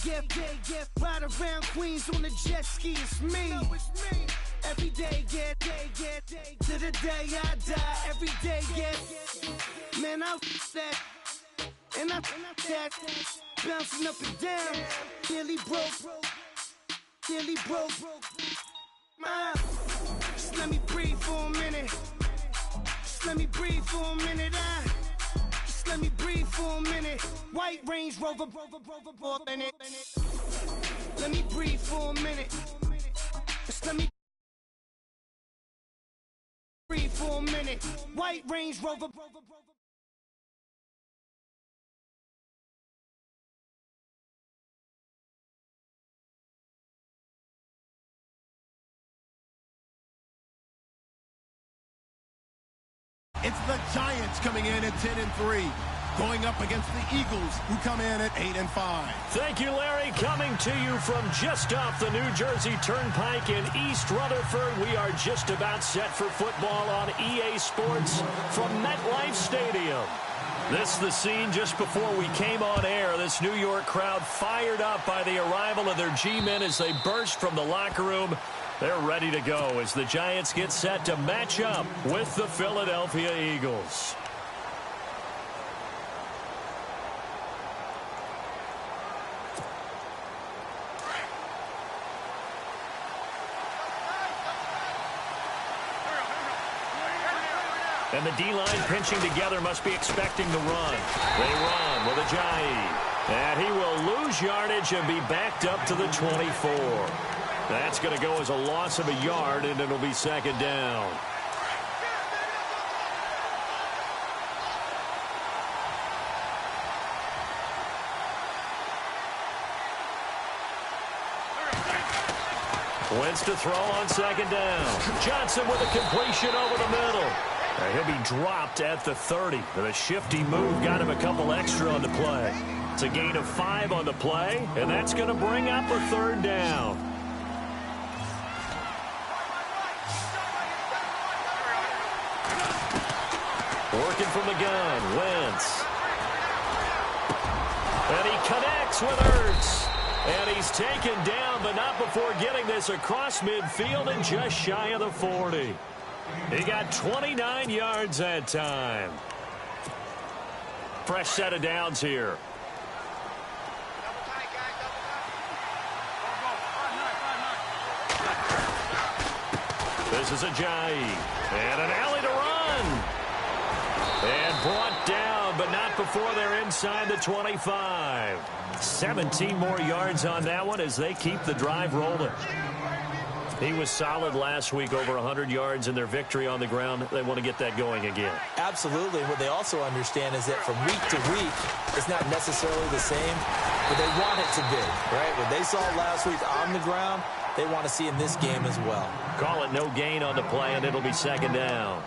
Ride around Queens on the jet ski, it's me. Every day, get to the day I die. Every day, man, I that, and I that, bouncing up and down, nearly broke. Just let me breathe for a minute. Just let me breathe for a minute. Just let me breathe for a minute. White Range Rover, in it. Let me breathe for a minute. Just let me breathe for a minute. White Range Rover. It's the Giants coming in at 10-3, going up against the Eagles, who come in at 8-5. Thank you, Larry. Coming to you from just off the New Jersey Turnpike in East Rutherford. We are just about set for football on EA Sports from MetLife Stadium. This is the scene just before we came on air. This New York crowd fired up by the arrival of their G-men as they burst from the locker room. They're ready to go as the Giants get set to match up with the Philadelphia Eagles. And the D-line pinching together must be expecting the run. They run with Ajayi. And he will lose yardage and be backed up to the 24. That's going to go as a loss of a yard, and it'll be second down. Wentz to throw on second down. Johnson with a completion over the middle. He'll be dropped at the 30. But a shifty move got him a couple extra on the play. It's a gain of 5 on the play, and that's going to bring up a third down. Working from the gun, Wentz. And he connects with Ertz. And he's taken down, but not before getting this across midfield and just shy of the 40. He got 29 yards that time. Fresh set of downs here. This is Ajayi. And an alley to run. And brought down, but not before they're inside the 25. 17 more yards on that one as they keep the drive rolling. He was solid last week, over 100 yards in their victory on the ground. They want to get that going again. Absolutely. What they also understand is that from week to week, it's not necessarily the same, but they want it to be, right? What they saw last week on the ground, they want to see in this game as well. Call it no gain on the play, and it'll be second down.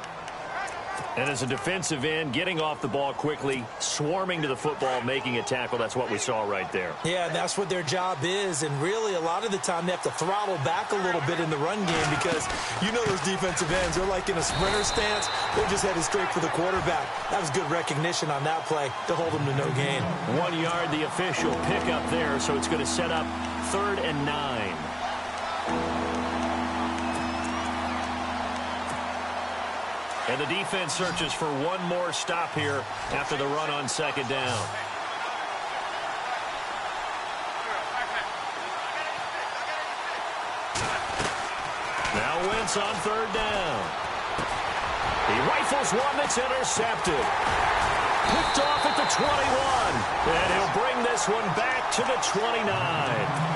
And as a defensive end, getting off the ball quickly, swarming to the football, making a tackle, that's what we saw right there. Yeah, that's what their job is, and really a lot of the time they have to throttle back a little bit in the run game because you know those defensive ends, they're like in a sprinter stance. They're just headed straight for the quarterback. That was good recognition on that play to hold them to no gain. 1 yard, the official pickup there, so it's going to set up 3rd and 9. And the defense searches for one more stop here after the run on second down. Now Wentz on 3rd down. He rifles one that's intercepted. Picked off at the 21. And he'll bring this one back to the 29.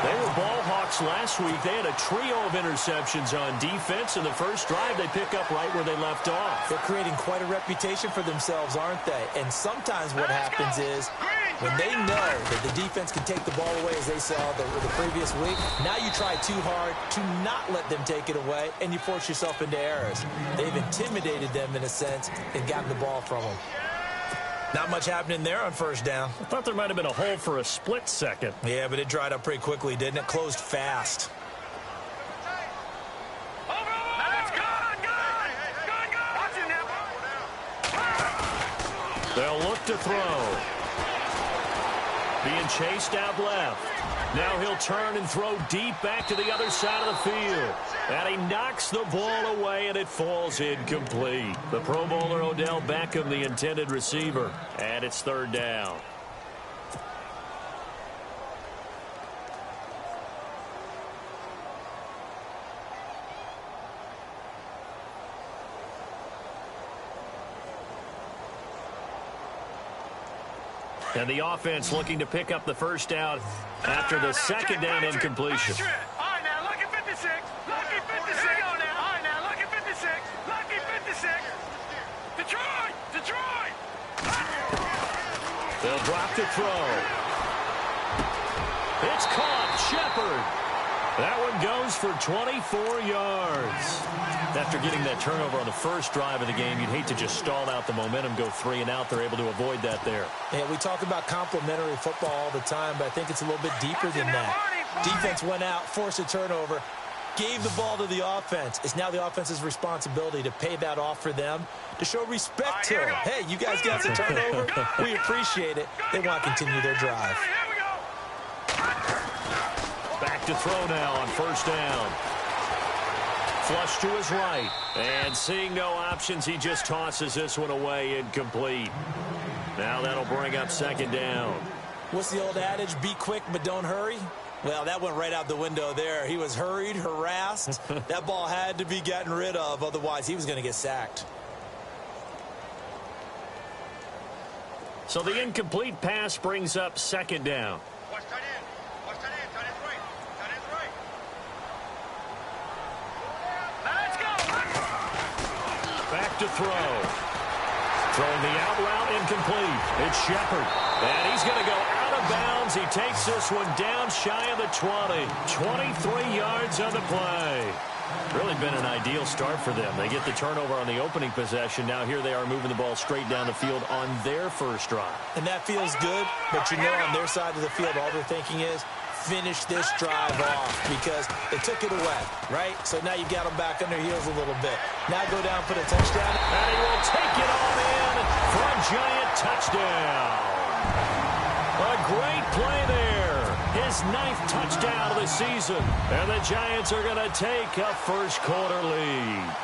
They were ball hawks last week. They had a trio of interceptions on defense. In the first drive, they pick up right where they left off. They're creating quite a reputation for themselves, aren't they? And sometimes what happens is when they know that the defense can take the ball away, as they saw the previous week, now you try too hard to not let them take it away, and you force yourself into errors. They've intimidated them in a sense and gotten the ball from them. Not much happening there on 1st down. I thought there might have been a hole for a split second. Yeah, but it dried up pretty quickly, didn't it? Closed fast. They'll look to throw. being chased out left. Now he'll turn and throw deep back to the other side of the field. And he knocks the ball away, and it falls incomplete. The Pro Bowler Odell Beckham, the intended receiver. And it's third down. And the offense looking to pick up the first down after the second down incompletion. All right, now look at 56. Lucky 56. Here we go now. All right, now look at 56. Lucky 56. Detroit! Detroit! They'll drop to throw. It's caught. Shepard. That one goes for 24 yards. After getting that turnover on the first drive of the game, you'd hate to just stall out the momentum, go 3 and out. They're able to avoid that there. Yeah, we talk about complementary football all the time, but I think it's a little bit deeper than that. Defense went out, forced a turnover, gave the ball to the offense. It's now the offense's responsibility to pay that off for them, to show respect to them. Hey, you guys got the turnover. We appreciate it. They want to continue their drive. Back to throw now on first down. Flush to his right. And seeing no options, he just tosses this one away, incomplete. Now that'll bring up second down. What's the old adage? Be quick, but don't hurry. Well, that went right out the window there. He was hurried, harassed. That ball had to be gotten rid of. Otherwise, he was going to get sacked. So the incomplete pass brings up second down. Watch tight end. Watch tight end. Tight end's right. Tight end's right. Let's go. Back to throw. Throwing the out route incomplete. It's Shepard. And he's going to go out of bounds. He takes this one down shy of the 20. 23 yards on the play. Really been an ideal start for them. They get the turnover on the opening possession. Now here they are moving the ball straight down the field on their first drive. And that feels good, but you know on their side of the field, all they're thinking is, finish this drive off because they took it away, right? So now you got them back on their heels a little bit. Now go down for the touchdown. And he will take it on in for a giant touchdown. A great play there. His 9th touchdown of the season. And the Giants are going to take a first quarter lead.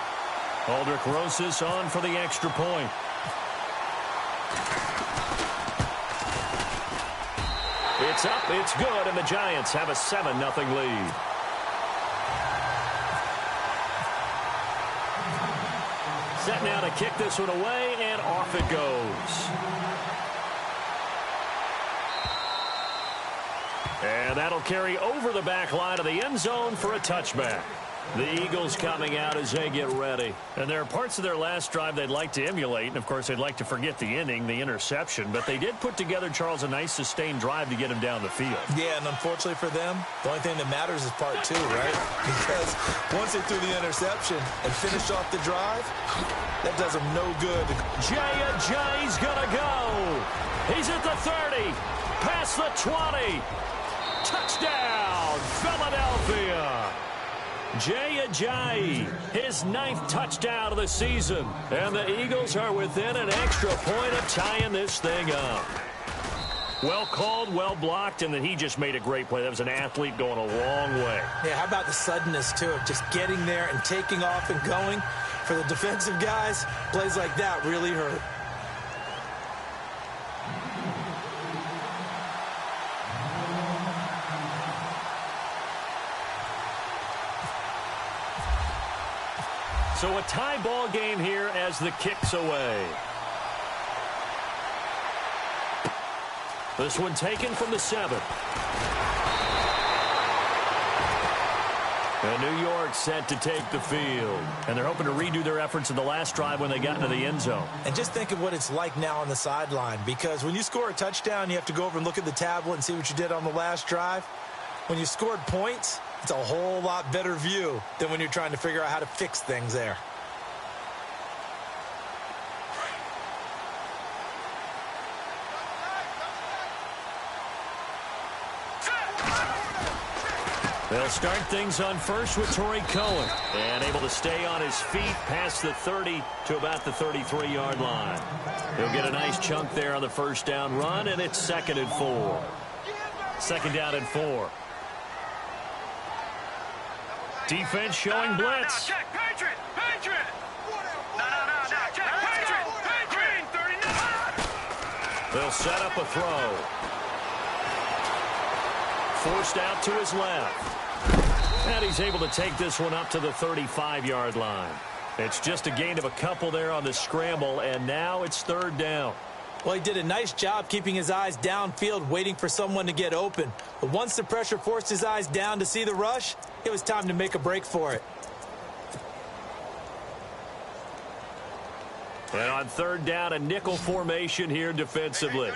Aldrich Rosas on for the extra point. It's up, it's good, and the Giants have a 7-0 lead. Set now to kick this one away, and off it goes. And that'll carry over the back line of the end zone for a touchback. The Eagles coming out as they get ready. And there are parts of their last drive they'd like to emulate. And, of course, they'd like to forget the inning, the interception. But they did put together, Charles, a nice sustained drive to get him down the field. Yeah, and unfortunately for them, the only thing that matters is part 2, right? Because once they threw the interception and finished off the drive, that does them no good. Jay's going to go. He's at the 30. Past the 20. Touchdown, Philadelphia. Jay Ajayi, his 9th touchdown of the season. And the Eagles are within an extra point of tying this thing up. Well called, well blocked, and then he just made a great play. That was an athlete going a long way. Yeah, how about the suddenness, too, of just getting there and taking off and going? For the defensive guys, plays like that really hurt. So a tie ball game here as the kick's away. This one taken from the 7. And New York set to take the field. And they're hoping to redo their efforts in the last drive when they got into the end zone. And just think of what it's like now on the sideline. Because when you score a touchdown, you have to go over and look at the tablet and see what you did on the last drive. When you scored points, it's a whole lot better view than when you're trying to figure out how to fix things there. They'll start things on first with Torrey Cohen. And able to stay on his feet past the 30 to about the 33-yard line. He'll get a nice chunk there on the first down run, and it's 2nd and 4. Second down and 4. Defense showing blitz. Check, Patriot! Patriot! No, check, Patriot! Patriot! 39! They'll set up a throw. Forced out to his left. And he's able to take this one up to the 35-yard line. It's just a gain of a couple there on the scramble, and now it's third down. Well, he did a nice job keeping his eyes downfield, waiting for someone to get open. But once the pressure forced his eyes down to see the rush, it was time to make a break for it. And on third down, a nickel formation here defensively.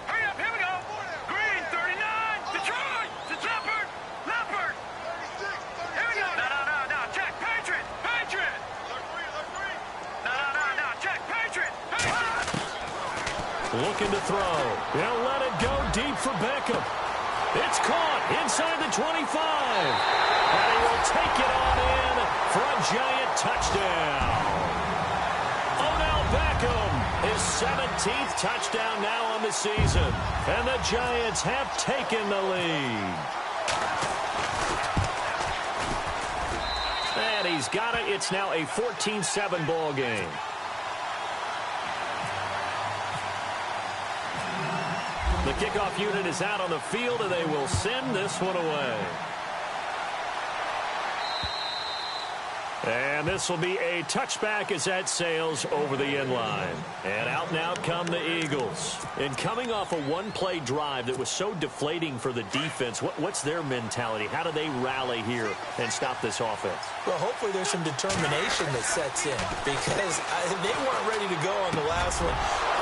Hurry up, here we go! Green, 39! Detroit! Leopard! Leopard! Here we go! No, check, Patriot! Patriot! No, check, Patriot! Patriot! Looking to throw. He'll let it go deep for Beckham. It's caught inside the 25. And he will take it on in for a giant touchdown. Odell Beckham, his 17th touchdown now on the season. And the Giants have taken the lead. And he's got it. It's now a 14-7 ball game. The kickoff unit is out on the field, and they will send this one away. And this will be a touchback as that sails over the end line. And out now come the Eagles. And coming off a one-play drive that was so deflating for the defense, what's their mentality? How do they rally here and stop this offense? Well, hopefully there's some determination that sets in, because they weren't ready to go on the last one.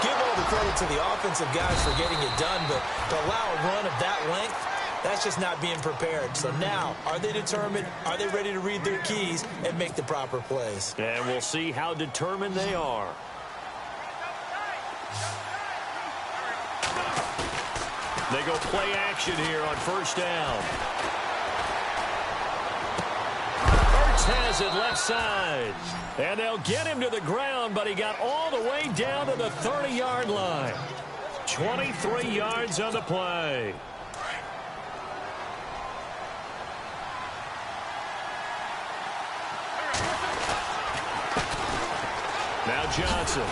Give all the credit to the offensive guys for getting it done, but to allow a run of that length, that's just not being prepared. So now, are they determined? Are they ready to read their keys and make the proper plays? And we'll see how determined they are. They go play action here on first down. Ertz has it left side. And they'll get him to the ground, but he got all the way down to the 30-yard line. 23 yards on the play. Now Johnson.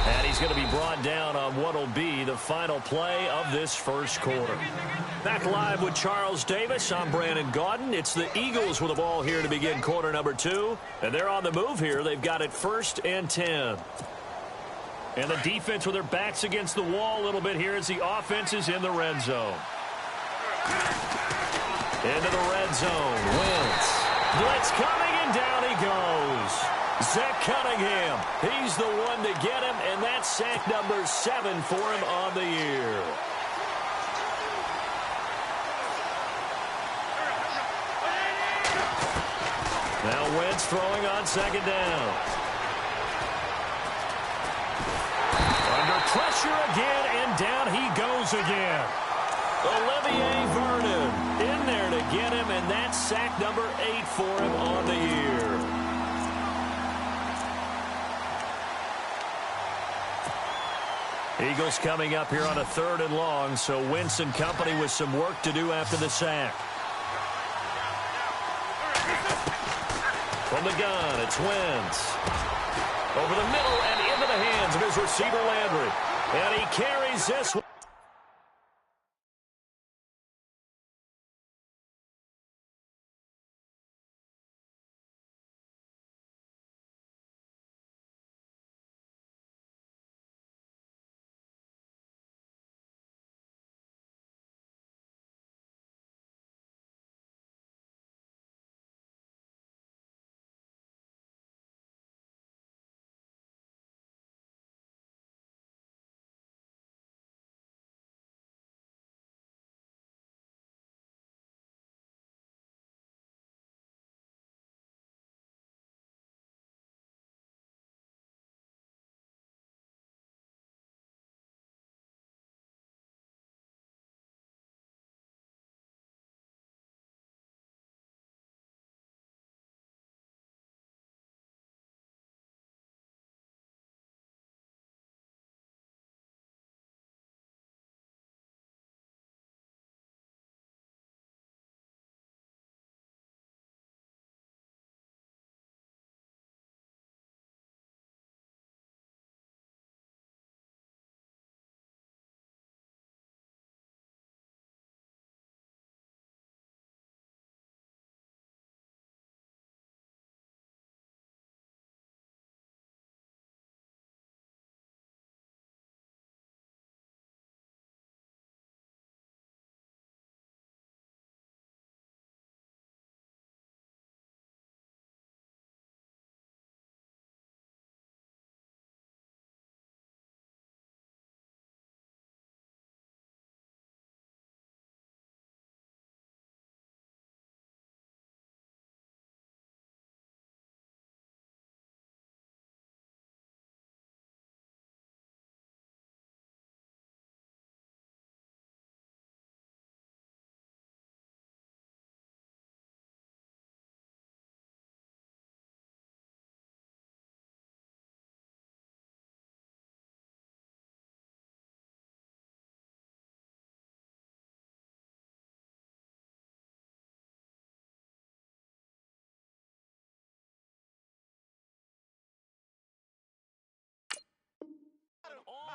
And he's going to be brought down on what will be the final play of this first quarter. Back live with Charles Davis. I'm Brandon Gaudin. It's the Eagles with the ball here to begin quarter number 2. And they're on the move here. They've got it 1st and 10. And the defense with their backs against the wall a little bit here as the offense is in the red zone. Into the red zone. Wentz. Blitz coming, and down he goes. Zach Cunningham, he's the one to get him, and that's sack number 7 for him on the year. Now Wentz throwing on second down. Under pressure again, and down he goes again. Olivier Vernon in there to get him, and that's sack number 8 for him on the year. Eagles coming up here on a 3rd and long, so Wentz and company with some work to do after the sack. From the gun, it's Wentz. Over the middle and into the hands of his receiver Landry. And he carries this one.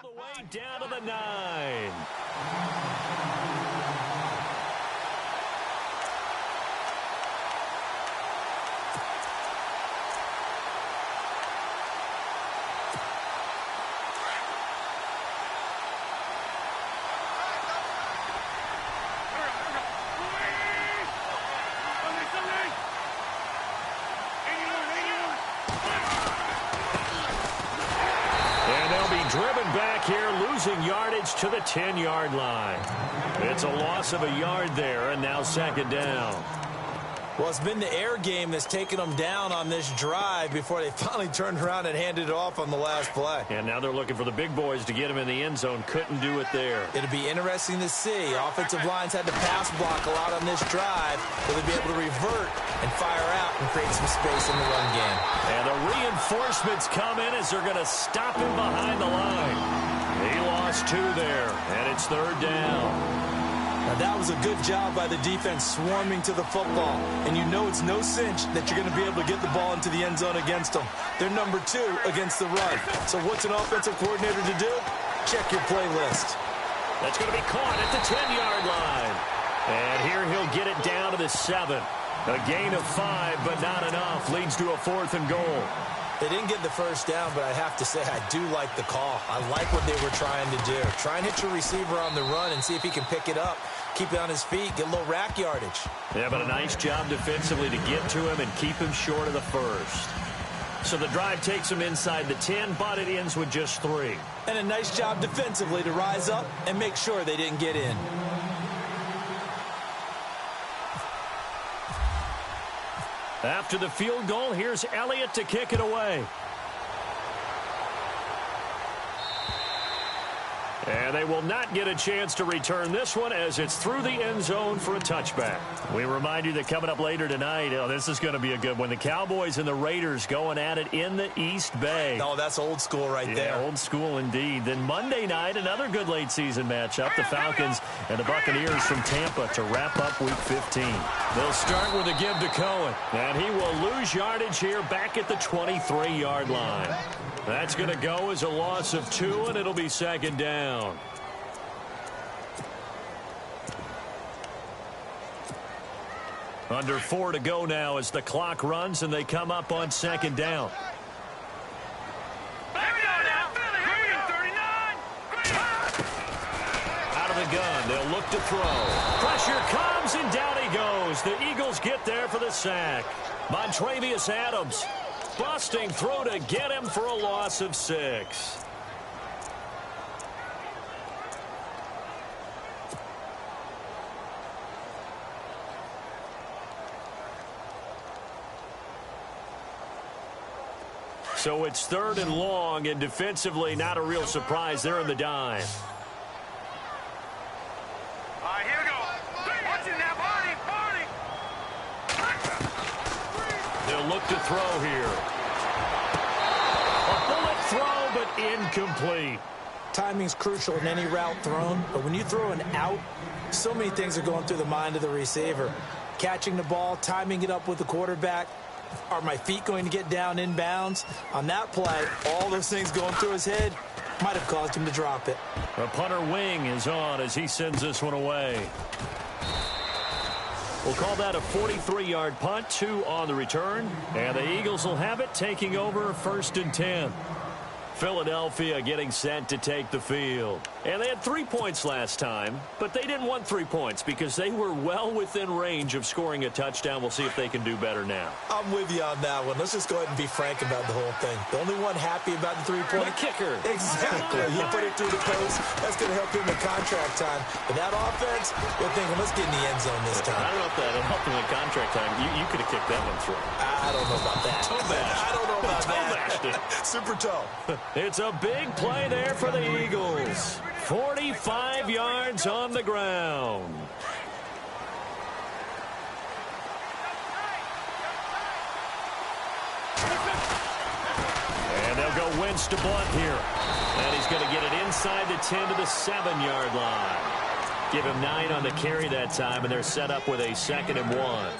All the way down to the 9. Driven back here, losing yardage to the 10-yard line. It's a loss of a yard there, and now second down. Well, it's been the air game that's taken them down on this drive before they finally turned around and handed it off on the last play. And now they're looking for the big boys to get him in the end zone. Couldn't do it there. It'll be interesting to see. Offensive lines had to pass block a lot on this drive. Will they be able to revert and fire out and create some space in the run game? And the reinforcements come in as they're going to stop him behind the line. He lost 2 there, and it's third down. Now, that was a good job by the defense swarming to the football. And you know it's no cinch that you're going to be able to get the ball into the end zone against them. They're number 2 against the run. So what's an offensive coordinator to do? Check your playlist. That's going to be caught at the 10-yard line. And here he'll get it down to the 7. A gain of 5, but not enough. Leads to a 4th and goal. They didn't get the first down, but I have to say I do like the call. I like what they were trying to do. Try and hit your receiver on the run and see if he can pick it up. Keep it on his feet, get a little rack yardage. Yeah, but a nice job defensively to get to him and keep him short of the first. So the drive takes him inside the 10, but it ends with just 3. And a nice job defensively to rise up and make sure they didn't get in. After the field goal, here's Elliott to kick it away. And they will not get a chance to return this one as it's through the end zone for a touchback. We remind you that coming up later tonight, this is going to be a good one. The Cowboys and the Raiders going at it in the East Bay. Oh, that's old school right there. Old school indeed. Then Monday night, another good late season matchup. The Falcons and the Buccaneers from Tampa to wrap up Week 15. They'll start with a give to Cohen. And he will lose yardage here back at the 23-yard line. That's going to go as a loss of 2, and it'll be second down. Under 4 to go now as the clock runs, and they come up on second down. Out of the gun, they'll look to throw. Pressure comes, and down he goes. The Eagles get there for the sack. Montrevious Adams. Busting throw to get him for a loss of 6. So it's 3rd and long, and defensively not a real surprise. They're in the dime. All right, here we go. Watching that party. They'll look to throw here. A bullet throw, but incomplete. Timing's crucial in any route thrown, but when you throw an out, so many things are going through the mind of the receiver. Catching the ball, timing it up with the quarterback. Are my feet going to get down inbounds? On that play, all those things going through his head might have caused him to drop it. The punter wing is on as he sends this one away. We'll call that a 43-yard punt, 2 on the return. And the Eagles will have it, taking over 1st and 10. Philadelphia getting set to take the field. And they had 3 points last time, but they didn't want 3 points because they were well within range of scoring a touchdown. We'll see if they can do better now. I'm with you on that one. Let's just go ahead and be frank about the whole thing. The only one happy about the 3-point. The kicker. Exactly. He put it through the post. That's going to help him in contract time. But that offense, they're thinking, let's get in the end zone this time. I don't know if that helped him in contract time. You could have kicked that one through. I don't know about that. Toe bashed. I don't know about that. Super toe. It's a big play there for the Eagles. 45 yards on the ground. And they'll go Wentz to Blunt here. And he's going to get it inside the 10 to the 7-yard line. Give him 9 on the carry that time, and they're set up with a 2nd and 1.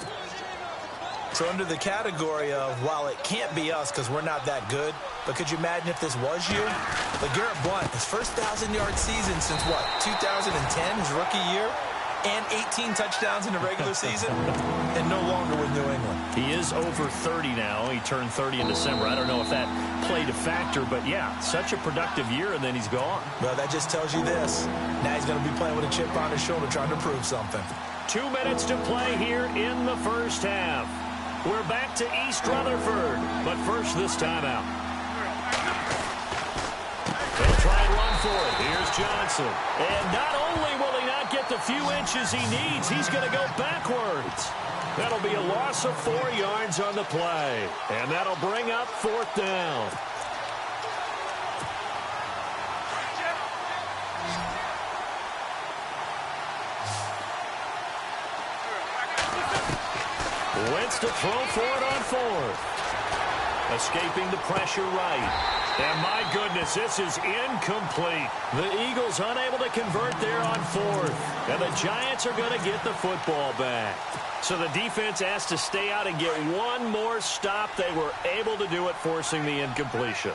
So under the category of, while it can't be us because we're not that good, But could you imagine if this was you? LeGarrette Blount, his first 1,000-yard season since, what, 2010, his rookie year? And 18 touchdowns in the regular season, and no longer with New England. He is over 30 now. He turned 30 in December. I don't know if that played a factor, but yeah, such a productive year, and then he's gone. Well, that just tells you this. Now he's going to be playing with a chip on his shoulder trying to prove something. 2 minutes to play here in the first half. We're back to East Rutherford, but first this timeout. They'll try and run for it. Here's Johnson. And not only will he not get the few inches he needs, he's going to go backwards. That'll be a loss of 4 yards on the play. And that'll bring up 4th down. Wentz to throw for it on 4th. Escaping the pressure right. And my goodness, this is incomplete. The Eagles unable to convert there on 4th. And the Giants are going to get the football back. So the defense has to stay out and get one more stop. They were able to do it, forcing the incompletion.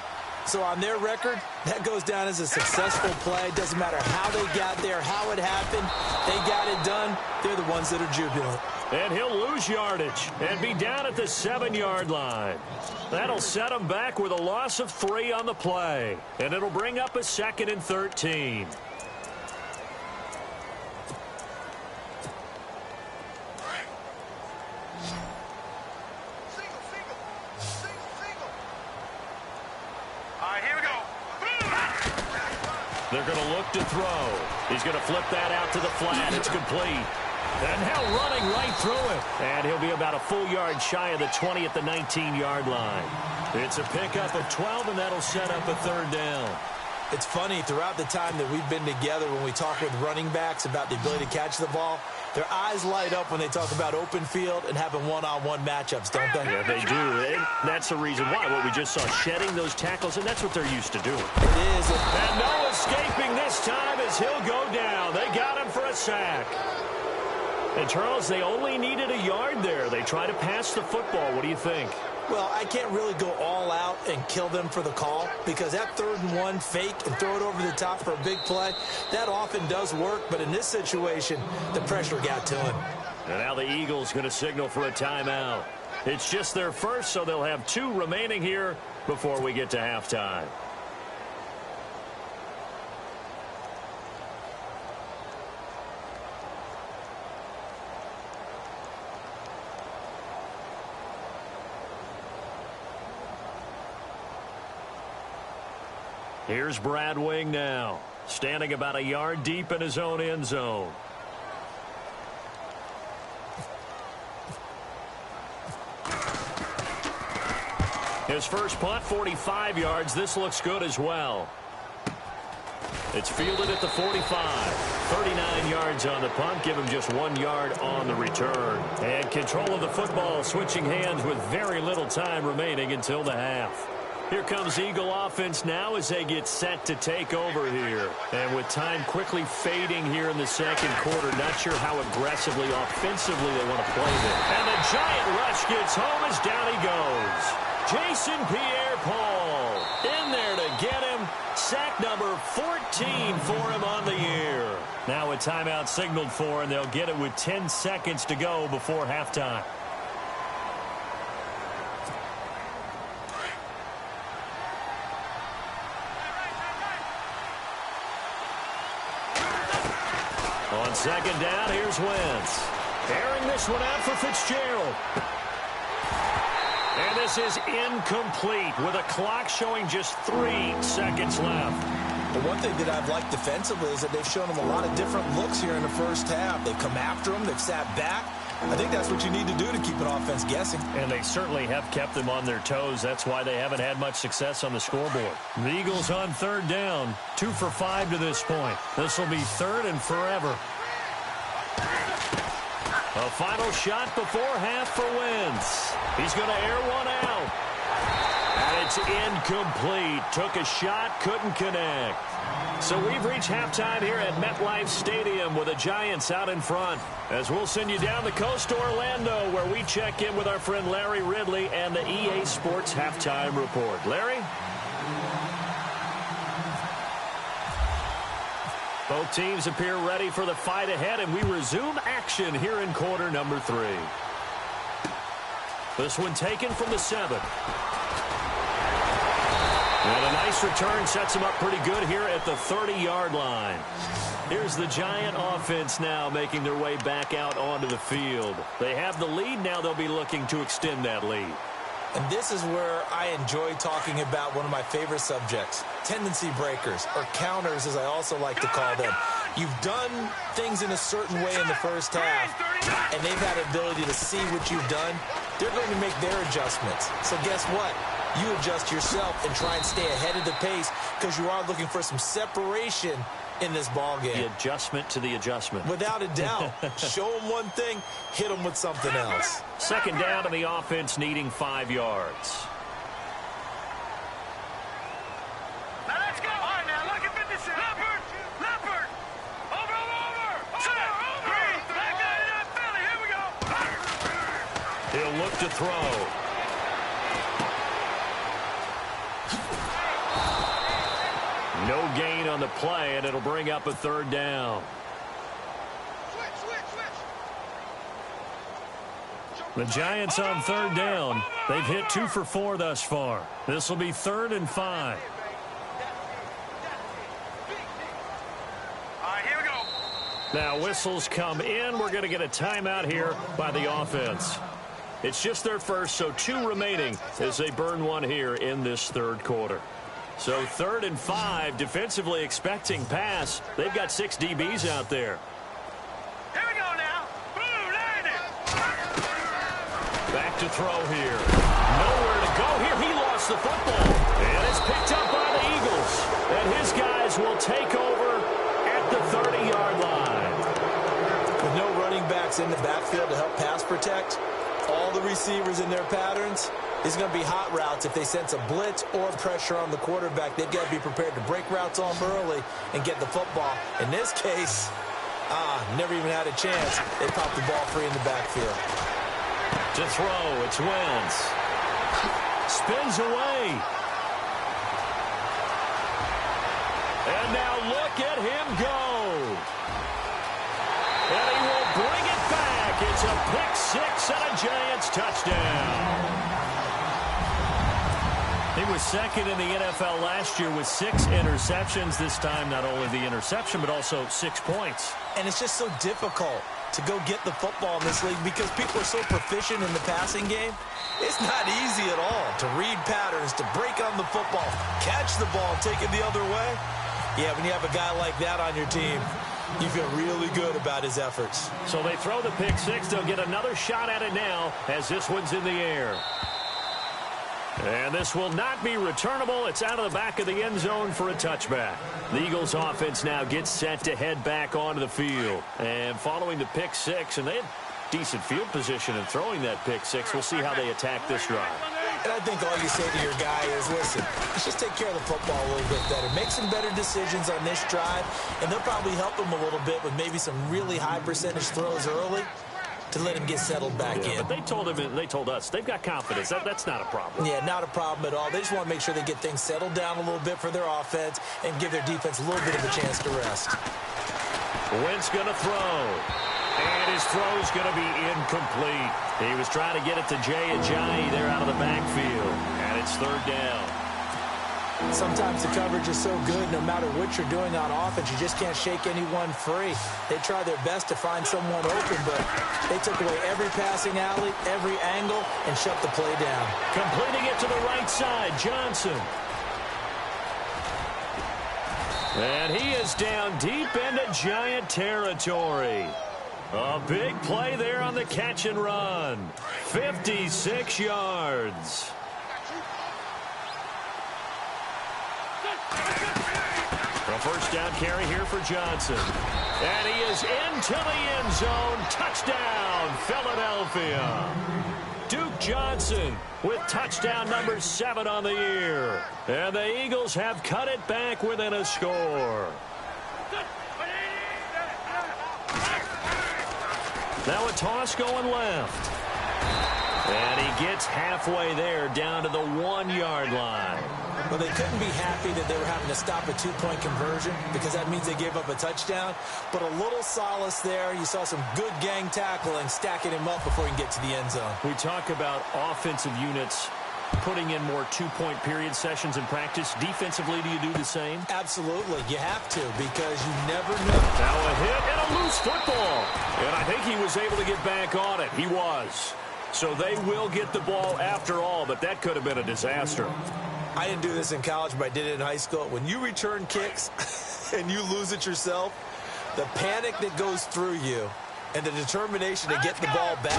So on their record, that goes down as a successful play. Doesn't matter how they got there, how it happened. They got it done. They're the ones that are jubilant. And he'll lose yardage and be down at the 7-yard line. That'll set him back with a loss of 3 on the play. And it'll bring up a 2nd and 13. They're going to look to throw. He's going to flip that out to the flat. It's complete. And now running right through it. And he'll be about a full yard shy of the 20 at the 19-yard line. It's a pickup of 12, and that'll set up a 3rd down. It's funny, throughout the time that we've been together, when we talk with running backs about the ability to catch the ball, their eyes light up when they talk about open field and having one-on-one matchups, don't they? Yeah, they do. And that's the reason why. What we just saw, shedding those tackles, and that's what they're used to doing. It is. And no escaping this time as he'll go down. They got him for a sack. And, Charles, they only needed a yard there. They try to pass the football. What do you think? Well, I can't really go all out and kill them for the call, because that 3rd and 1 fake and throw it over the top for a big play, that often does work. But in this situation, the pressure got to him. And now the Eagles going to signal for a timeout. It's just their first, so they'll have 2 remaining here before we get to halftime. Here's Brad Wing now, standing about a yard deep in his own end zone. His first punt, 45 yards. This looks good as well. It's fielded at the 45. 39 yards on the punt. Give him just 1 yard on the return. And control of the football switching hands with very little time remaining until the half. Here comes Eagle offense now as they get set to take over here. And with time quickly fading here in the 2nd quarter, not sure how aggressively, offensively they want to play this. And the giant rush gets home as down he goes. Jason Pierre-Paul in there to get him. Sack number 14 for him on the year. Now a timeout signaled for, and they'll get it with 10 seconds to go before halftime. On 2nd down, here's Wentz. Airing this one out for Fitzgerald. And this is incomplete with a clock showing just 3 seconds left. Well, one thing that I've liked defensively is that they've shown them a lot of different looks here in the first half. They've come after them. They've sat back. I think that's what you need to do to keep an offense guessing. And they certainly have kept them on their toes. That's why they haven't had much success on the scoreboard. The Eagles on 3rd down. 2 for 5 to this point. This will be 3rd and forever. A final shot before half for Wentz. He's going to air one out. And it's incomplete. Took a shot, couldn't connect. So we've reached halftime here at MetLife Stadium with the Giants out in front. As we'll send you down the coast to Orlando, where we check in with our friend Larry Ridley and the EA Sports Halftime Report. Larry? Both teams appear ready for the fight ahead, and we resume action here in quarter number 3. This one taken from the 7. And a nice return sets them up pretty good here at the 30-yard line. Here's the Giant offense now making their way back out onto the field. They have the lead. Now they'll be looking to extend that lead. And this is where I enjoy talking about one of my favorite subjects, tendency breakers, or counters as I also like to call them. You've done things in a certain way in the first half, and they've had the ability to see what you've done. They're going to make their adjustments. So guess what? You adjust yourself and try and stay ahead of the pace because you are looking for some separation in this ball game. The adjustment to the adjustment. Without a doubt. Show them one thing, hit them with something else. Second down to the offense needing 5 yards. Now let's go. All right, now look at 56. Leopard. Leopard. Over. Center. Green. Back down in that belly. Here we go. He'll look to throw. No gain on the play, and it'll bring up a third down. The Giants on third down. They've hit 2 for 4 thus far. This will be 3rd and 5. All right, here we go. Now whistles come in. We're going to get a timeout here by the offense. It's just their first, so 2 remaining as they burn one here in this third quarter. So 3rd and 5, defensively expecting pass. They've got 6 DBs out there. Here we go now. Boom, landed. Back to throw here. Nowhere to go here. He lost the football. And it's picked up by the Eagles. And his guys will take over at the 30-yard line. With no running backs in the backfield to help pass protect, all the receivers in their patterns, it's going to be hot routes. If they sense a blitz or pressure on the quarterback, they've got to be prepared to break routes off early and get the football. In this case, never even had a chance. They popped the ball free in the backfield. To throw, it's Wentz. Spins away. And now look at him go. And he will bring it back. It's a pick 6 and a Giants touchdown. He was second in the NFL last year with 6 interceptions. This time, not only the interception, but also 6 points. And it's just so difficult to go get the football in this league because people are so proficient in the passing game. It's not easy at all to read patterns, to break on the football, catch the ball, and take it the other way. Yeah, when you have a guy like that on your team, you feel really good about his efforts. So they throw the pick 6. They'll get another shot at it now as this one's in the air. And this will not be returnable. It's out of the back of the end zone for a touchback. The Eagles offense now gets set to head back onto the field. And following the pick 6, and they had decent field position in throwing that pick 6. We'll see how they attack this drive. And I think all you say to your guy is, listen, let's just take care of the football a little bit better. Make some better decisions on this drive, and they'll probably help him a little bit with maybe some really high percentage throws early to let him get settled back in. But they told him, they told us, they've got confidence. That's not a problem. Yeah, not a problem at all. They just want to make sure they get things settled down a little bit for their offense and give their defense a little bit of a chance to rest. Wentz going to throw. And his throw's going to be incomplete. He was trying to get it to Jay Ajayi there out of the backfield. And it's 3rd down. Sometimes the coverage is so good, no matter what you're doing on offense, you just can't shake anyone free. They try their best to find someone open, but they took away every passing alley, every angle, and shut the play down. Completing it to the right side, Johnson. And he is down deep into Giant territory. A big play there on the catch and run. 56 yards. A first down carry here for Johnson. And he is into the end zone. Touchdown, Philadelphia. Duke Johnson with touchdown number 7 on the year. And the Eagles have cut it back within a score. Now a toss going left. And he gets halfway there, down to the 1-yard line. Well, they couldn't be happy that they were having to stop a 2-point conversion because that means they gave up a touchdown. But a little solace there. You saw some good gang tackling, stacking him up before he can get to the end zone. We talk about offensive units putting in more 2-point period sessions in practice. Defensively, do you do the same? Absolutely. You have to because you never know. Now a hit and a loose football. And I think he was able to get back on it. He was. So they will get the ball after all, but that could have been a disaster. I didn't do this in college, but I did it in high school. When you return kicks and you lose it yourself, the panic that goes through you and the determination to get the ball back,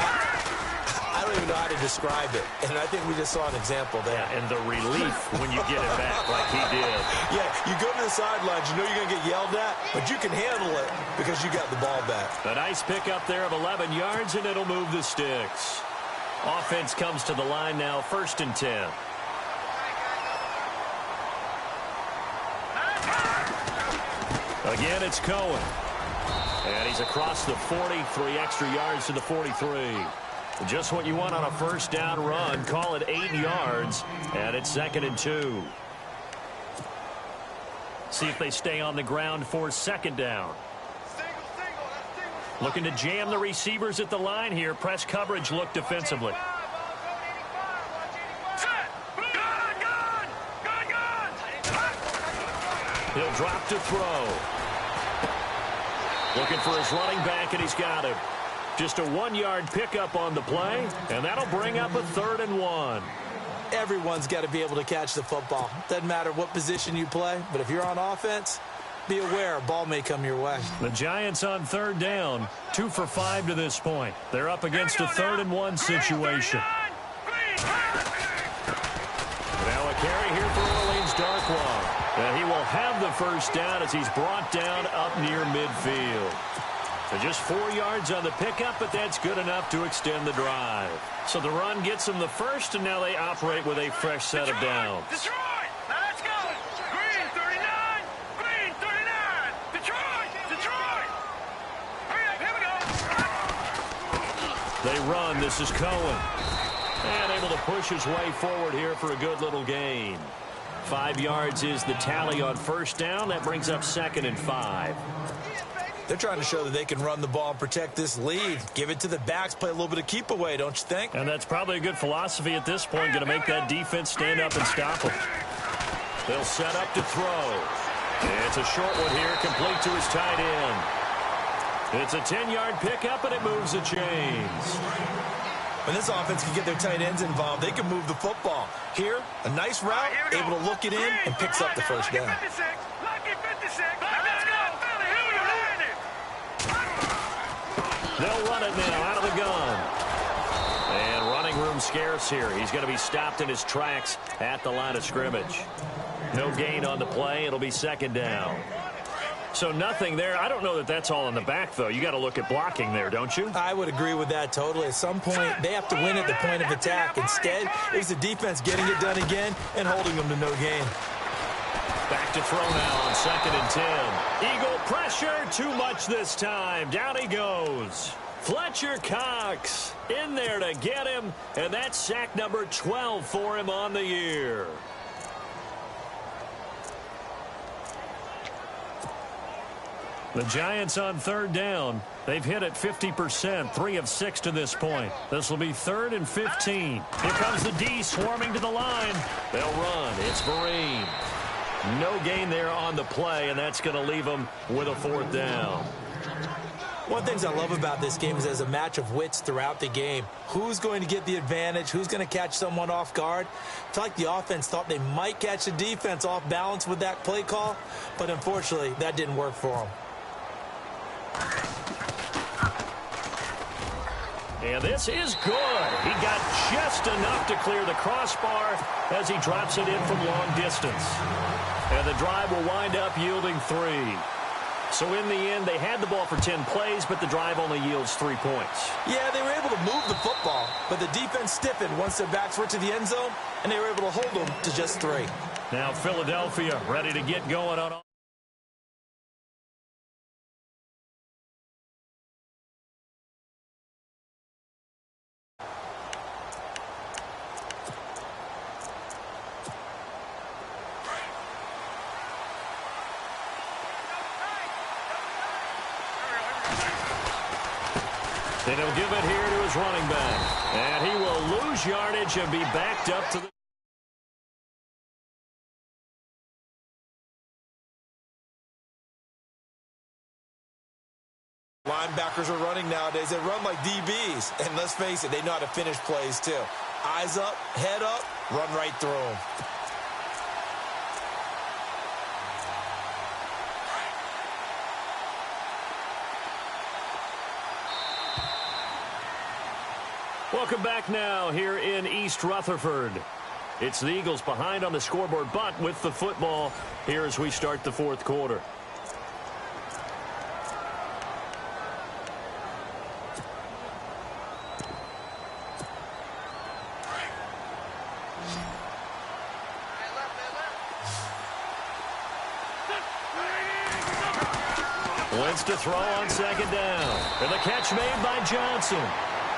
I don't even know how to describe it. And I think we just saw an example there. Yeah, and the relief when you get it back like he did. Yeah, you go to the sidelines, you know you're going to get yelled at, but you can handle it because you got the ball back. A nice pickup there of 11 yards, and it'll move the sticks. Offense comes to the line now, 1st and 10. Again, it's Cohen. And he's across the 40, 3 extra yards to the 43. Just what you want on a first down run. Call it 8 yards, and it's 2nd and 2. See if they stay on the ground for 2nd down. Looking to jam the receivers at the line here. Press coverage look defensively. He'll drop to throw. Looking for his running back, and he's got him. Just a 1-yard pickup on the play, and that'll bring up a 3rd and 1. Everyone's got to be able to catch the football. Doesn't matter what position you play, but if you're on offense, be aware a ball may come your way. The Giants on 3rd down, 2 for 5 to this point. They're up against a 3rd and 1 situation. Now a carry here for Orleans Darkwa. And he will have the first down as he's brought down up near midfield. So just 4 yards on the pickup, but that's good enough to extend the drive. So the run gets them the first, and now they operate with a fresh set of downs. Detroit! Now let's go! Green 39! Green 39! Detroit! Detroit! Hurry up, here we go! They run. This is Cohen. And able to push his way forward here for a good little gain. 5 yards is the tally on first down. That brings up 2nd and 5. They're trying to show that they can run the ball and protect this lead. Give it to the backs, play a little bit of keep away, don't you think? And that's probably a good philosophy at this point, going to make that defense stand up and stop them. They'll set up to throw. It's a short one here, complete to his tight end. It's a 10-yard pickup, and it moves the chains. When this offense can get their tight ends involved, they can move the football. Here, a nice route, able to look it in, and picks up the first down. They'll run it now out of the gun. And running room scarce here. He's going to be stopped in his tracks at the line of scrimmage. No gain on the play. It'll be 2nd down. So nothing there. I don't know that that's all in the back, though. You got to look at blocking there, don't you? I would agree with that totally. At some point, they have to win at the point of attack. Instead, it was the defense getting it done again and holding them to no gain. Back to throw now on 2nd and 10. Eagle pressure, too much this time. Down he goes. Fletcher Cox in there to get him, and that's sack number 12 for him on the year. The Giants on 3rd down. They've hit it 50%, 3 of 6 to this point. This will be 3rd and 15. Here comes the D swarming to the line. They'll run. It's Vereen. No gain there on the play, and that's going to leave them with a 4th down. One of the things I love about this game is there's a match of wits throughout the game. Who's going to get the advantage? Who's going to catch someone off guard? I feel like the offense thought they might catch the defense off balance with that play call, but unfortunately, that didn't work for them. And this is good. He got just enough to clear the crossbar as he drops it in from long distance. And the drive will wind up yielding 3. So in the end, they had the ball for 10 plays, but the drive only yields 3 points. Yeah, they were able to move the football, but the defense stiffened once their backs were to the end zone, and they were able to hold them to just 3. Now Philadelphia ready to get going on. And he'll give it here to his running back. And he will lose yardage and be backed up to the... Linebackers are running nowadays. They run like DBs. And let's face it, they know how to finish plays too. Eyes up, head up, run right through them. Welcome back now here in East Rutherford. It's the Eagles behind on the scoreboard, but with the football here as we start the fourth quarter. Wentz to throw on second down. And the catch made by Johnson.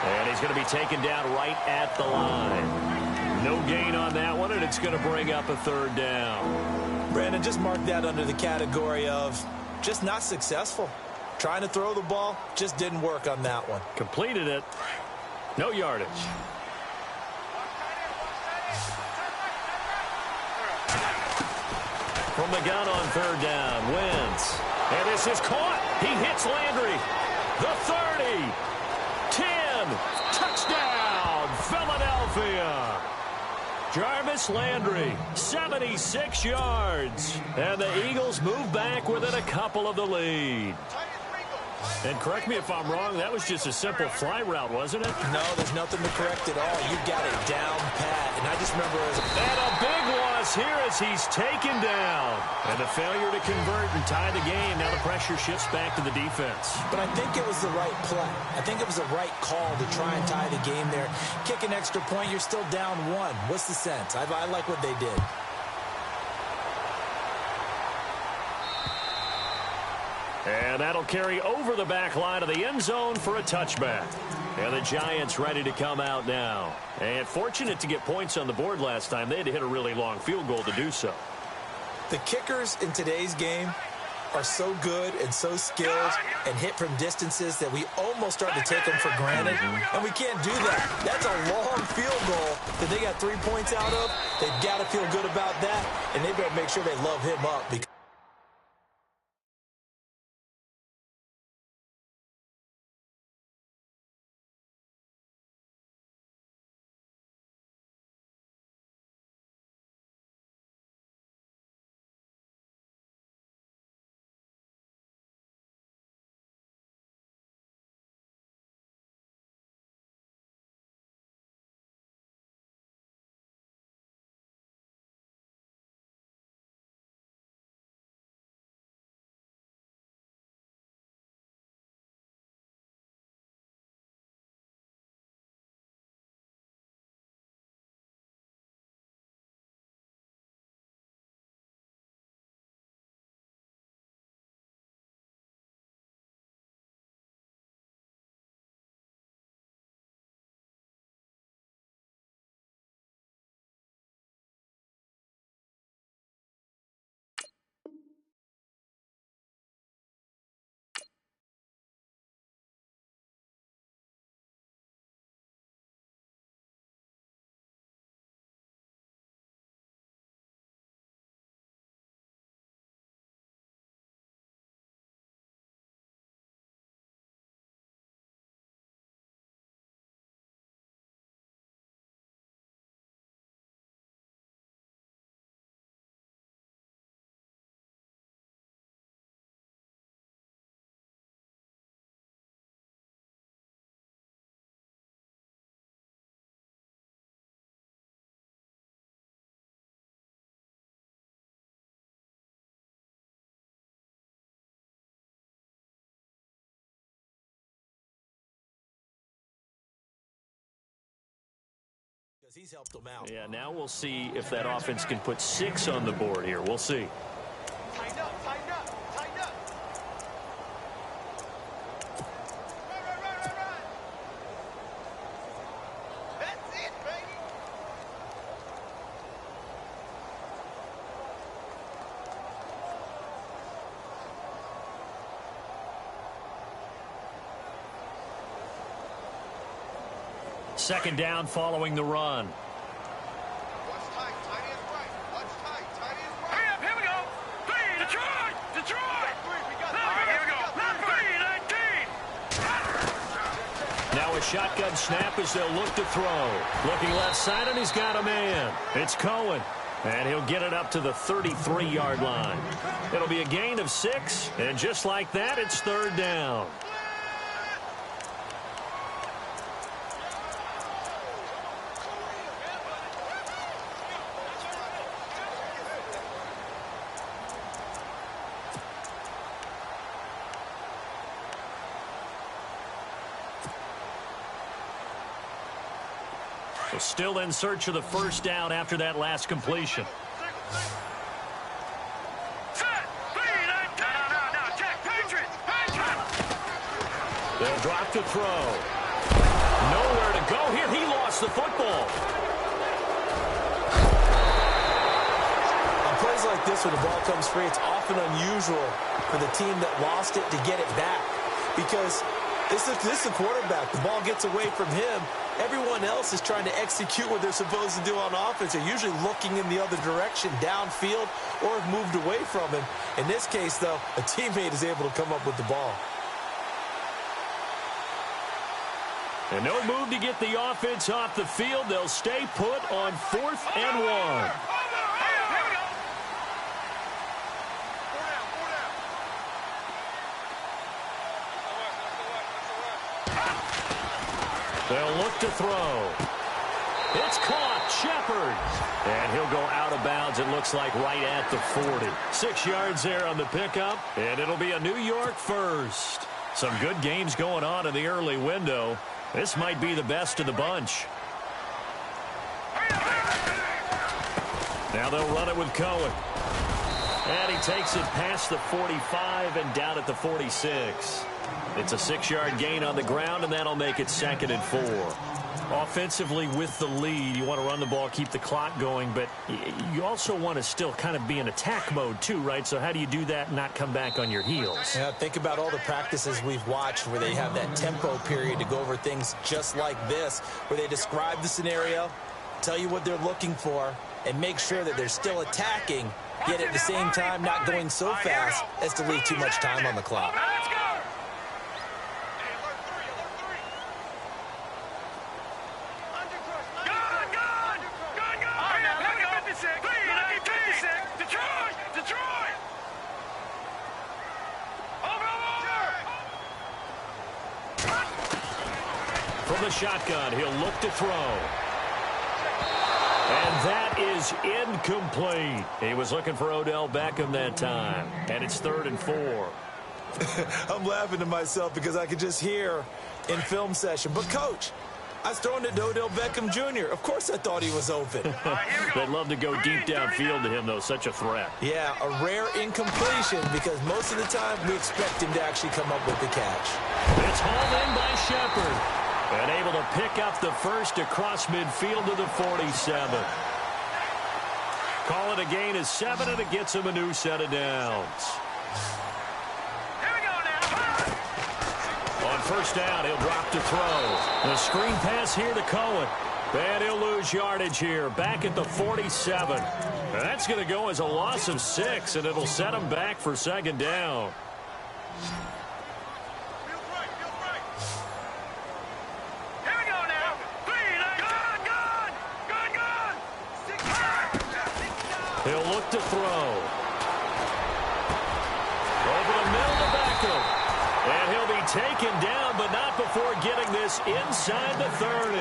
And he's going to be taken down right at the line. No gain on that one, and it's going to bring up a third down. Brandon, just mark that under the category of just not successful. Trying to throw the ball, just didn't work on that one. Completed it. No yardage. From the gun on third down, Wentz. And this is caught. He hits Landry. The 30. 10. Touchdown, Philadelphia. Jarvis Landry, 76 yards. And the Eagles move back within a couple of the lead. And correct me if I'm wrong, that was just a simple fly route, wasn't it? No, there's nothing to correct at all. You got it down pat. And I just remember and a big loss here as he's taken down. And the failure to convert and tie the game. Now the pressure shifts back to the defense. But I think it was the right play. I think it was the right call to try and tie the game there. Kick an extra point, you're still down one. What's the sense? I like what they did. And that'll carry over the back line of the end zone for a touchback. And the Giants ready to come out now. And fortunate to get points on the board last time. They had to hit a really long field goal to do so. The kickers in today's game are so good and so skilled and hit from distances that we almost start to take them for granted. And we can't do that. That's a long field goal that they got 3 points out of. They've got to feel good about that. And they better make sure they love him up because he's helped them out. Yeah, now we'll see if that offense can put 6 on the board here. We'll see. Tighten up, tighten up, tighten up. Run. That's it, baby. Second down following the run. Watch tight, tight is right. Watch tight, tight is right. Hurry up, here we go. 3, Detroit, Detroit. We got 3, we got 3. All right, here we go. 3, 19. Now a shotgun snap as they'll look to throw. Looking left side, and he's got a man. It's Cohen. And he'll get it up to the 33-yard line. It'll be a gain of 6, and just like that, it's third down. Still in search of the first down after that last completion. They'll drop to throw. Nowhere to go here. He lost the football. On plays like this where the ball comes free, it's often unusual for the team that lost it to get it back. Because this is the quarterback. The ball gets away from him. Everyone else is trying to execute what they're supposed to do on offense. They're usually looking in the other direction, downfield, or have moved away from him. In this case, though, a teammate is able to come up with the ball. And no move to get the offense off the field. They'll stay put on 4th and 1. They'll look to throw. It's caught. Shepard. And he'll go out of bounds, it looks like, right at the 40. 6 yards there on the pickup, and it'll be a New York first. Some good games going on in the early window. This might be the best of the bunch. Now they'll run it with Cohen. And he takes it past the 45 and down at the 46. It's a 6-yard gain on the ground, and that'll make it 2nd and 4. Offensively, with the lead, you want to run the ball, keep the clock going, but you also want to still kind of be in attack mode too, right? So how do you do that and not come back on your heels? Yeah, think about all the practices we've watched where they have that tempo period to go over things just like this, where they describe the scenario, tell you what they're looking for, and make sure that they're still attacking, yet at the same time not going so fast as to leave too much time on the clock. From the shotgun, he'll look to throw. And that is incomplete. He was looking for Odell Beckham that time. And it's 3rd and 4. I'm laughing to myself because I could just hear in film session, but Coach, I was throwing it to Odell Beckham Jr. Of course I thought he was open. They'd love to go deep downfield to him, though. Such a threat. Yeah, a rare incompletion because most of the time we expect him to actually come up with the catch. It's hauled in by Shepard. And able to pick up the first across midfield to the 47. Call it a gain of 7, and it gets him a new set of downs. Here we go now. On first down, he'll drop to throw. The screen pass here to Cohen. And he'll lose yardage here, back at the 47. And that's going to go as a loss of 6, and it'll set him back for 2nd down. He'll look to throw. Over the middle to Beckham. And he'll be taken down, but not before getting this inside the 30.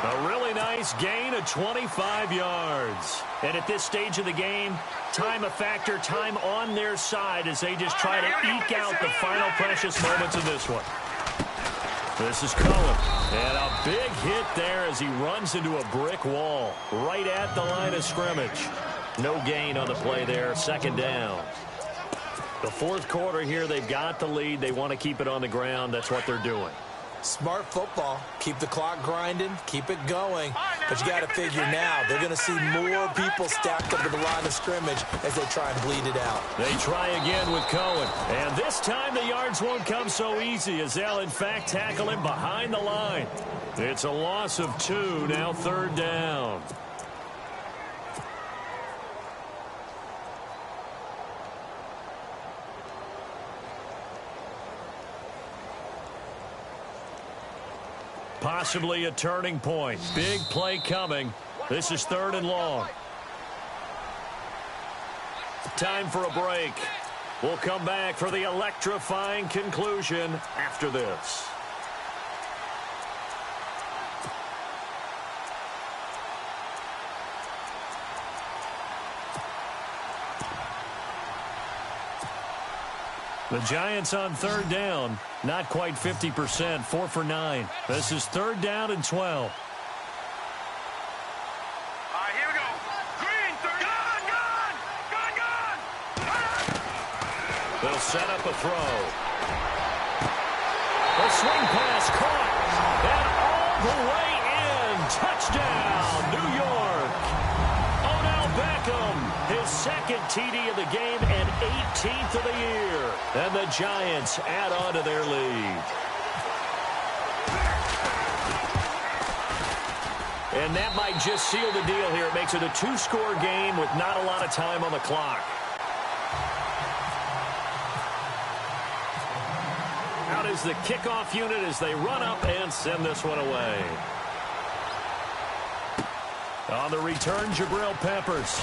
A really nice gain of 25 yards. And at this stage of the game, time a factor, time on their side as they just try to eke out the final precious moments of this one. This is Cohen. And a big hit there as he runs into a brick wall right at the line of scrimmage. No gain on the play there, 2nd down. The 4th quarter here, they've got the lead. They want to keep it on the ground. That's what they're doing. Smart football. Keep the clock grinding. Keep it going. But you got to figure now, they're going to see more people stacked up to the line of scrimmage as they try and bleed it out. They try again with Cohen. And this time the yards won't come so easy as they'll, in fact, tackle him behind the line. It's a loss of 2, now 3rd down. Possibly a turning point. Big play coming. This is 3rd and long. Time for a break. We'll come back for the electrifying conclusion after this. The Giants on 3rd down. Not quite 50%, 4 for 9. This is 3rd down and 12. All right, here we go. Green, 30. Gone. They'll set up a throw. The swing pass caught. And all the way in. Touchdown, New York. Odell Beckham, his 2nd TD of the game and 18th of the year. And the Giants add on to their lead. And that might just seal the deal here. It makes it a 2-score game with not a lot of time on the clock. Out is the kickoff unit as they run up and send this one away. On the return, Jabril Peppers.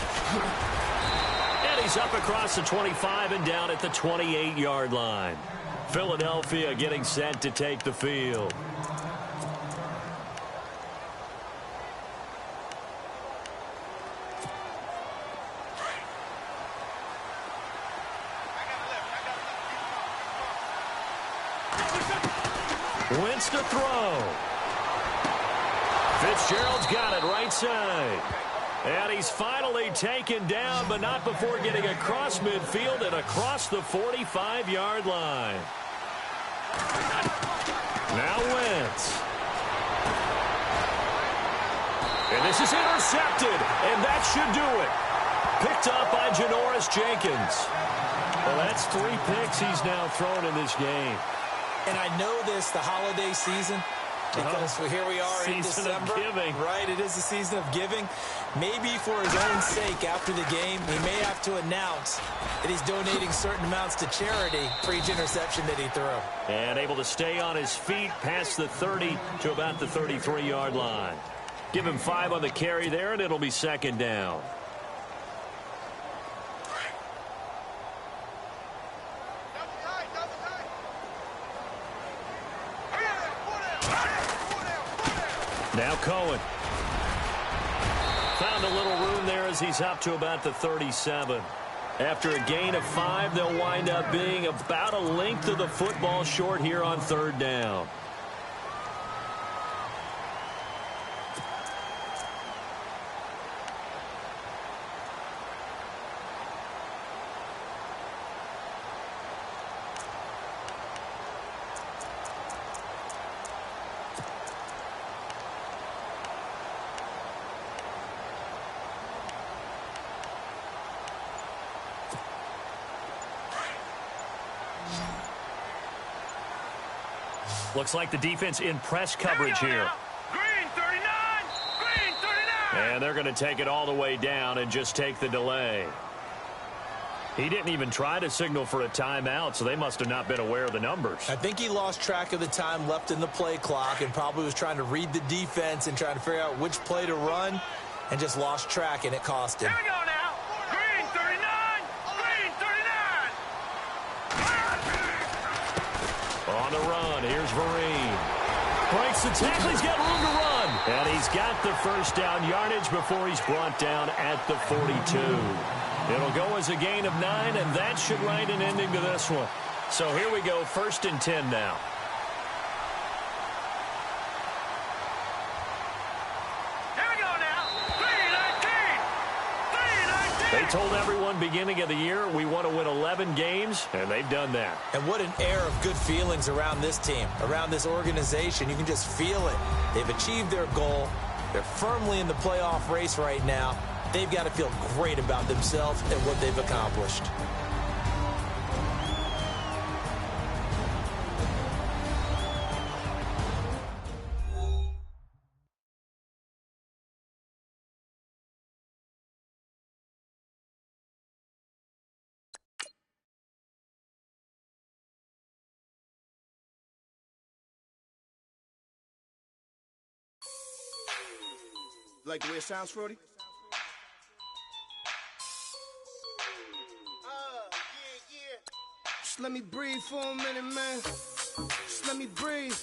And he's up across the 25 and down at the 28-yard line. Philadelphia getting set to take the field. Wentz to throw. Fitzgerald's got it right side. And he's finally taken down, but not before getting across midfield and across the 45-yard line. Now Wentz. And this is intercepted, and that should do it. Picked up by Janoris Jenkins. Well, that's 3 picks he's now thrown in this game. And I know this, the holiday season, because here we are in December. Season of giving. Right, it is the season of giving. Maybe for his own sake after the game, he may have to announce that he's donating certain amounts to charity for each interception that he threw. And able to stay on his feet past the 30 to about the 33-yard line. Give him 5 on the carry there, and it'll be 2nd down. Now Cohen. Found a little room there as he's up to about the 37. After a gain of 5, they'll wind up being about a length of the football short here on 3rd down. Looks like the defense in press coverage here. Green, 39. Green, 39. And they're going to take it all the way down and just take the delay. He didn't even try to signal for a timeout, so they must have not been aware of the numbers. I think he lost track of the time left in the play clock and probably was trying to read the defense and trying to figure out which play to run and just lost track, and it cost him. Here we go now. Green, 39. Green, 39. On the run, here's Vereen. Breaks the tackle, he's got room to run. And he's got the first down yardage before he's brought down at the 42. It'll go as a gain of 9, and that should write an ending to this one. So here we go, 1st and 10 now. Here we go now. 319. 319. They They told everyone beginning of the year, we want to win 11 games, and they've done that. And what an air of good feelings around this team, around this organization. You can just feel it. They've achieved their goal. They're firmly in the playoff race right now. They've got to feel great about themselves and what they've accomplished. Like the way it sounds, Frody? Yeah. Just let me breathe for a minute, man. Just let me breathe.